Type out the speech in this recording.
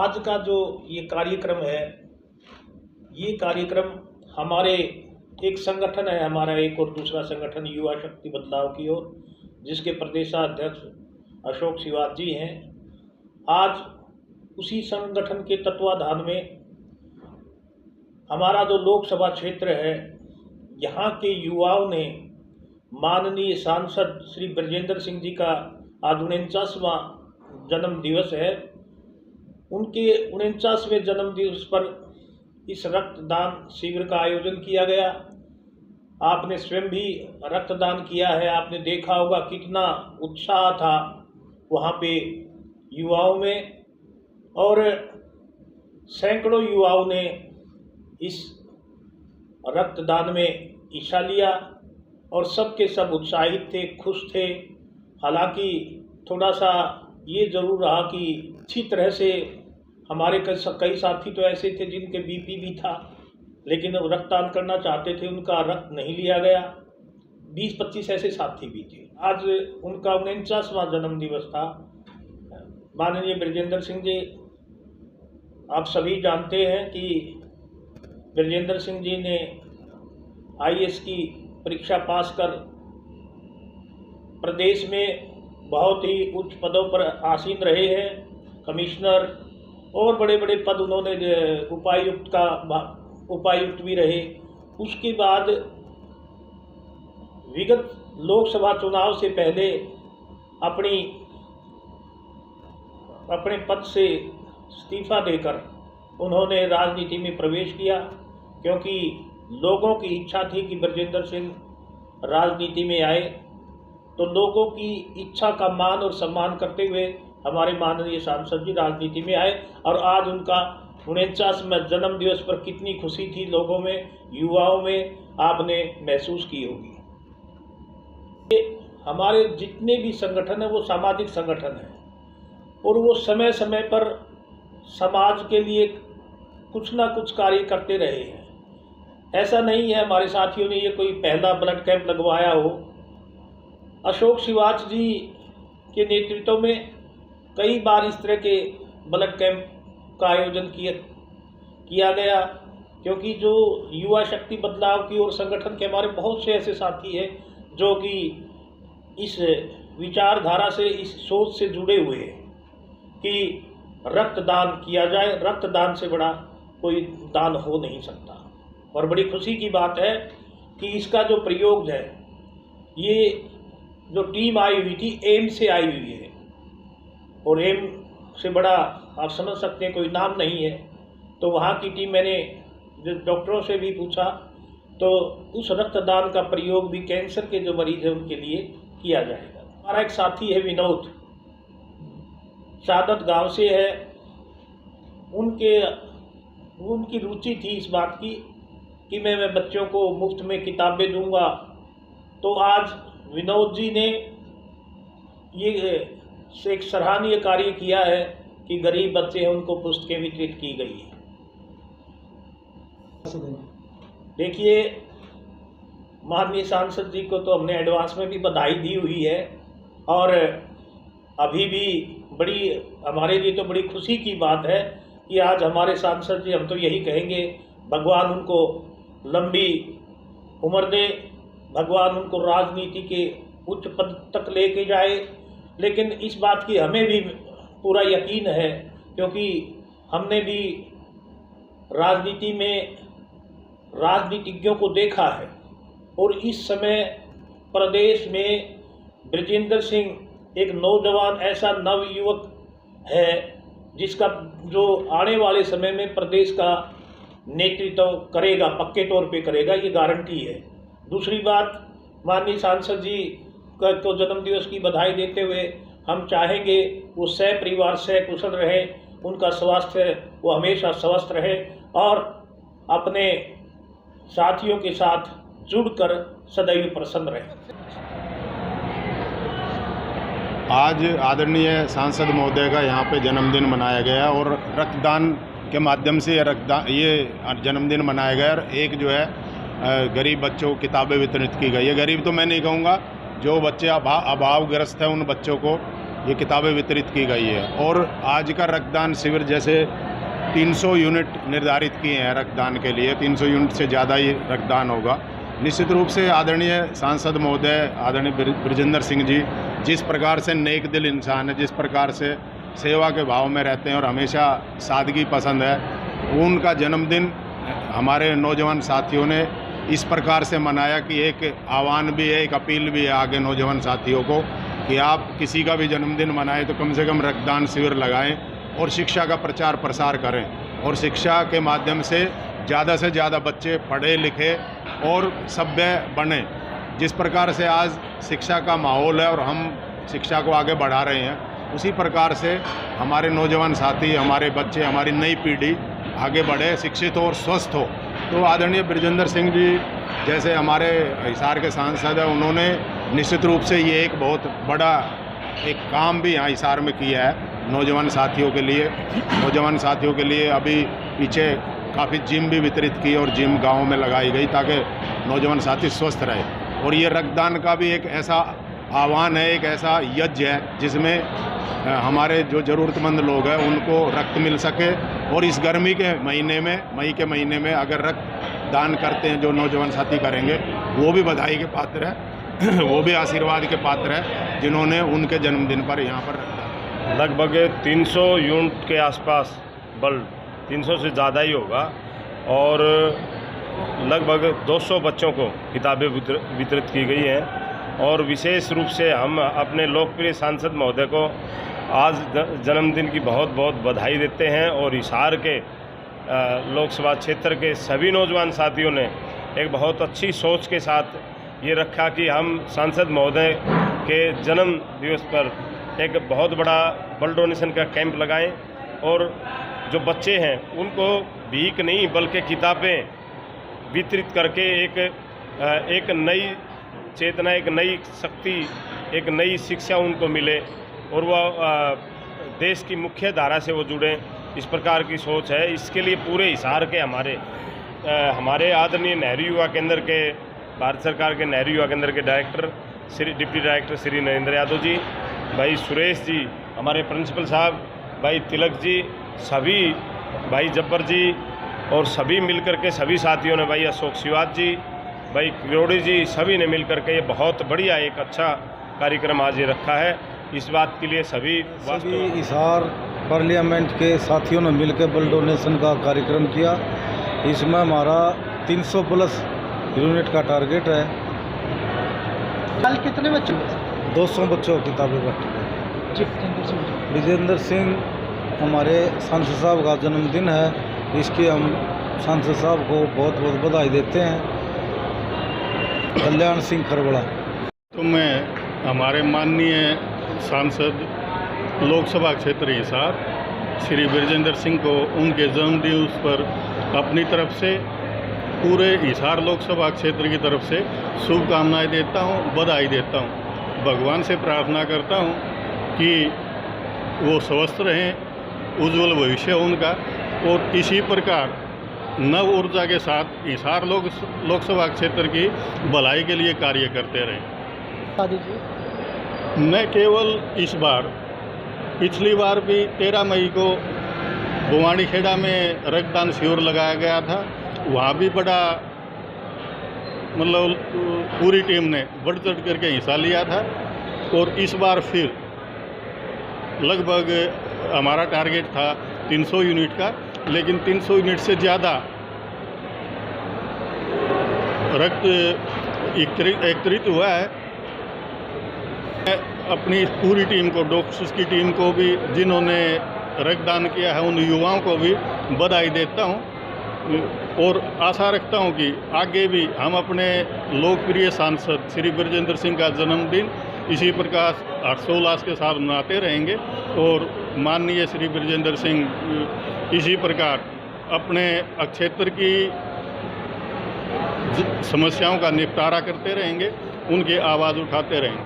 आज का जो ये कार्यक्रम है, ये कार्यक्रम हमारे एक संगठन है, हमारा एक और दूसरा संगठन युवा शक्ति बदलाव की ओर, जिसके प्रदेशाध्यक्ष अशोक शिवात जी हैं। आज उसी संगठन के तत्वाधान में हमारा जो लोकसभा क्षेत्र है, यहाँ के युवाओं ने माननीय सांसद श्री ब्रजेंद्र सिंह जी का आज 49वां जन्म दिवस है। उनके 49वें जन्म दिवस पर इस रक्तदान शिविर का आयोजन किया गया। आपने स्वयं भी रक्तदान किया है, आपने देखा होगा कितना उत्साह था वहाँ पे युवाओं में, और सैकड़ों युवाओं ने इस रक्तदान में हिस्सा लिया और सब के सब उत्साहित थे, खुश थे। हालांकि थोड़ा सा ये ज़रूर रहा कि अच्छी तरह से हमारे कई साथी तो ऐसे थे जिनके बीपी भी था, लेकिन रक्तदान करना चाहते थे, उनका रक्त नहीं लिया गया। 20-25 ऐसे साथी भी थे। आज उनका 49वां जन्म दिवस था। माननीय ब्रजेंद्र सिंह जी, आप सभी जानते हैं कि ब्रजेंद्र सिंह जी ने IAS की परीक्षा पास कर प्रदेश में बहुत ही उच्च पदों पर आसीन रहे हैं। कमिश्नर और बड़े बड़े पद उन्होंने, उपायुक्त भी रहे। उसके बाद विगत लोकसभा चुनाव से पहले अपने पद से इस्तीफा देकर उन्होंने राजनीति में प्रवेश किया, क्योंकि लोगों की इच्छा थी कि ब्रजेंद्र सिंह राजनीति में आए। तो लोगों की इच्छा का मान और सम्मान करते हुए हमारे माननीय सांसद जी राजनीति में आए, और आज उनका 49वां जन्म दिवस पर कितनी खुशी थी लोगों में, युवाओं में, आपने महसूस की होगी। हमारे जितने भी संगठन हैं वो सामाजिक संगठन हैं, और वो समय समय पर समाज के लिए कुछ ना कुछ कार्य करते रहे हैं। ऐसा नहीं है हमारे साथियों ने ये कोई पहला ब्लड कैंप लगवाया हो। अशोक शिवात जी के नेतृत्व में कई बार इस तरह के ब्लड कैंप का आयोजन किया गया, क्योंकि जो युवा शक्ति बदलाव की ओर संगठन के हमारे बहुत से ऐसे साथी हैं जो कि इस विचारधारा से, इस सोच से जुड़े हुए हैं कि रक्तदान किया जाए। रक्तदान से बड़ा कोई दान हो नहीं सकता। और बड़ी खुशी की बात है कि इसका जो प्रयोग है, ये जो टीम आई हुई थी एम से आई हुई है, और एम से बड़ा आप समझ सकते हैं कोई नाम नहीं है। तो वहाँ की टीम, मैंने जो डॉक्टरों से भी पूछा, तो उस रक्तदान का प्रयोग भी कैंसर के जो मरीज हैं उनके लिए किया जाएगा। हमारा एक साथी है विनोद, सादत गांव से है। उनकी रुचि थी इस बात की कि मैं बच्चों को मुफ्त में किताबें दूंगा। तो आज विनोद जी ने ये एक सराहनीय कार्य किया है कि गरीब बच्चे हैं उनको पुस्तकें वितरित की गई है। देखिए, माननीय सांसद जी को तो हमने एडवांस में भी बधाई दी हुई है, और अभी भी बड़ी हमारे लिए तो बड़ी खुशी की बात है कि आज हमारे सांसद जी, हम तो यही कहेंगे, भगवान उनको लंबी उम्र दे, भगवान उनको राजनीति के उच्च पद तक लेके जाए। लेकिन इस बात की हमें भी पूरा यकीन है, क्योंकि हमने भी राजनीति में राजनीतिज्ञों को देखा है, और इस समय प्रदेश में ब्रजेंद्र सिंह एक नौजवान, ऐसा नवयुवक है जिसका जो आने वाले समय में प्रदेश का नेतृत्व करेगा, पक्के तौर पे करेगा, ये गारंटी है। दूसरी बात, माननीय सांसद जी को जन्मदिवस की बधाई देते हुए हम चाहेंगे वो सपरिवार सकुशल रहे, उनका स्वास्थ्य वो हमेशा स्वस्थ रहे, और अपने साथियों के साथ जुड़कर सदैव प्रसन्न रहे। आज आदरणीय सांसद महोदय का यहाँ पे जन्मदिन मनाया गया, और रक्तदान के माध्यम से ये जन्मदिन मनाया गया। और एक जो है गरीब बच्चों को किताबें वितरित की गई है। गरीब तो मैं नहीं कहूँगा, जो बच्चे अभावग्रस्त हैं उन बच्चों को ये किताबें वितरित की गई है। और आज का रक्तदान शिविर जैसे 300 यूनिट निर्धारित किए हैं रक्तदान के लिए, 300 यूनिट से ज़्यादा ही रक्तदान होगा। निश्चित रूप से आदरणीय सांसद महोदय आदरणीय बृजेंद्र सिंह जी जिस प्रकार से नेक दिल इंसान है, जिस प्रकार से सेवा के भाव में रहते हैं और हमेशा सादगी पसंद है, उनका जन्मदिन हमारे नौजवान साथियों ने इस प्रकार से मनाया कि एक आह्वान भी है, एक अपील भी है आगे नौजवान साथियों को कि आप किसी का भी जन्मदिन मनाएं तो कम से कम रक्तदान शिविर लगाएं और शिक्षा का प्रचार प्रसार करें और शिक्षा के माध्यम से ज़्यादा बच्चे पढ़े लिखे और सभ्य बने। जिस प्रकार से आज शिक्षा का माहौल है और हम शिक्षा को आगे बढ़ा रहे हैं, उसी प्रकार से हमारे नौजवान साथी, हमारे बच्चे, हमारी नई पीढ़ी आगे बढ़े, शिक्षित हो और स्वस्थ हो। तो आदरणीय बृजेंद्र सिंह जी जैसे हमारे हिसार के सांसद हैं, उन्होंने निश्चित रूप से ये एक बहुत बड़ा एक काम भी यहाँ हिसार में किया है नौजवान साथियों के लिए। नौजवान साथियों के लिए अभी पीछे काफ़ी जिम भी वितरित की और जिम गाँव में लगाई गई ताकि नौजवान साथी स्वस्थ रहे। और ये रक्तदान का भी एक ऐसा आह्वान है, एक ऐसा यज्ञ है जिसमें हमारे जो ज़रूरतमंद लोग हैं उनको रक्त मिल सके। और इस गर्मी के महीने में, मई के महीने में अगर रक्त दान करते हैं जो नौजवान साथी करेंगे, वो भी बधाई के पात्र है, वो भी आशीर्वाद के पात्र है जिन्होंने उनके जन्मदिन पर यहाँ पर रक्तदान। लगभग 300 यूनिट के आसपास बल्ब, 300 से ज़्यादा ही होगा, और लगभग 200 बच्चों को किताबें वितरित की गई हैं। और विशेष रूप से हम अपने लोकप्रिय सांसद महोदय को आज जन्मदिन की बहुत बहुत बधाई देते हैं। और हिसार के लोकसभा क्षेत्र के सभी नौजवान साथियों ने एक बहुत अच्छी सोच के साथ ये रखा कि हम सांसद महोदय के जन्म दिवस पर एक बहुत बड़ा ब्लड डोनेशन का कैंप लगाएं और जो बच्चे हैं उनको भीख नहीं बल्कि किताबें वितरित करके एक नई चेतना, एक नई शक्ति, एक नई शिक्षा उनको मिले और वह देश की मुख्य धारा से वो जुड़ें, इस प्रकार की सोच है। इसके लिए पूरे हिसार के हमारे आदरणीय नेहरू युवा केंद्र के, भारत सरकार के नेहरू युवा केंद्र के director deputy director Shri Narendra Yadav ji, भाई सुरेश जी, हमारे प्रिंसिपल साहब भाई तिलक जी, सभी भाई जब्बर जी और सभी मिलकर के सभी साथियों ने, भाई अशोक शिवाज जी, भाई किरोड़ी जी, सभी ने मिलकर के ये बहुत बढ़िया एक अच्छा कार्यक्रम आज ये रखा है। इस बात के लिए सभी हिसार पार्लियामेंट के साथियों ने मिलकर ब्लड डोनेशन का कार्यक्रम किया। इसमें हमारा 300 प्लस यूनिट का टारगेट है। कल कितने बच्चों? 200 बच्चों की किताबें बांटी। बृजेंद्र सिंह हमारे सांसद साहब का जन्मदिन है, इसकी हम सांसद साहब को बहुत बहुत बधाई देते हैं। कल्याण सिंह खरबड़ा। तो मैं हमारे माननीय सांसद लोकसभा क्षेत्र हिसार श्री बृजेंद्र सिंह को उनके जन्मदिन पर अपनी तरफ से, पूरे हिसार लोकसभा क्षेत्र की तरफ से शुभकामनाएं देता हूं, बधाई देता हूं। भगवान से प्रार्थना करता हूं कि वो स्वस्थ रहें, उज्जवल भविष्य उनका, और इसी प्रकार नव ऊर्जा के साथ हिसार लोकसभा क्षेत्र की भलाई के लिए कार्य करते रहें। मैं केवल इस बार, पिछली बार भी 13 मई को बुवाड़ी खेड़ा में रक्तदान शिविर लगाया गया था, वहाँ भी बड़ा मतलब पूरी टीम ने बढ़ चढ़ करके हिस्सा लिया था। और इस बार फिर लगभग हमारा टारगेट था 300 यूनिट का, लेकिन 300 यूनिट से ज़्यादा रक्त एकत्रित हुआ है। मैं अपनी पूरी टीम को, डॉक्टर्स की टीम को भी, जिन्होंने रक्तदान किया है, उन युवाओं को भी बधाई देता हूं और आशा रखता हूं कि आगे भी हम अपने लोकप्रिय सांसद श्री बृजेंद्र सिंह का जन्मदिन इसी प्रकार हर्षोल्लास के साथ मनाते रहेंगे और माननीय श्री बृजेंद्र सिंह इसी प्रकार अपने क्षेत्र की समस्याओं का निपटारा करते रहेंगे, उनकी आवाज़ उठाते रहेंगे।